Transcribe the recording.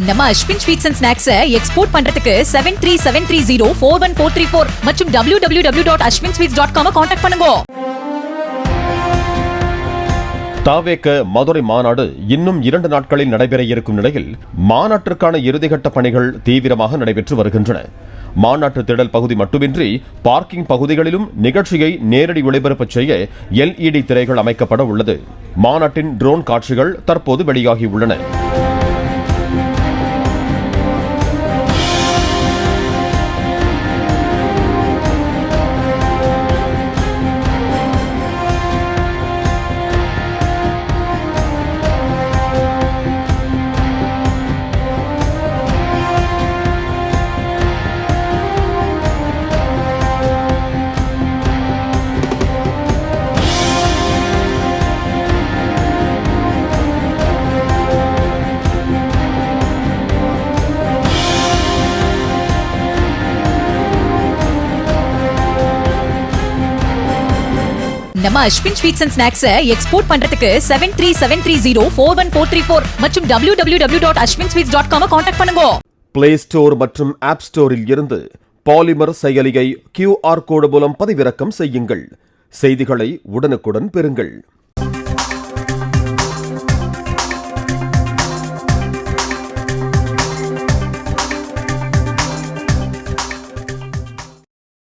நம்ம Ashwin sweets and snacks export பண்றதுக்கு 7373041434 மற்றும் www.ashwinsweets.com கான்டாக்ட் பண்ணுங்க. தாவேக மதுரை மாநாடு இன்னும் 2 நாட்களில் நடைபெற இருக்கும் நிலையில் மாநாட்டிற்கான இறுதிக்கட்ட பணிகள் தீவிரமாக நடைபெற்று வருகின்றன. மாநாட்டு திடல் பகுதி மட்டுமின்றி பார்க்கிங் பகுதிகளிலும் நிகழ்ச்சியை நேரடி ஒளிபரப்பு செய்ய LED திரைகள் அமைக்கப்பட உள்ளது. மாநாட்டின் ட்ரோன் காட்சிகள் தற்போது வெளியாகியுள்ளன. நம்ம Ashwin sweets and snacks export பண்றதுக்கு 7373041434 மற்றும் www.ashwinsweets.com கான்டாக்ட் பண்ணுங்க. பிளே ஸ்டோர் மற்றும் ஆப் ஸ்டோரில் இருந்து பாலிமர் செயலியை QR கோடு மூலம் பதிவிறக்கம் செய்யுங்கள். செய்திகளை உடனுக்குடன் பெறுங்கள்.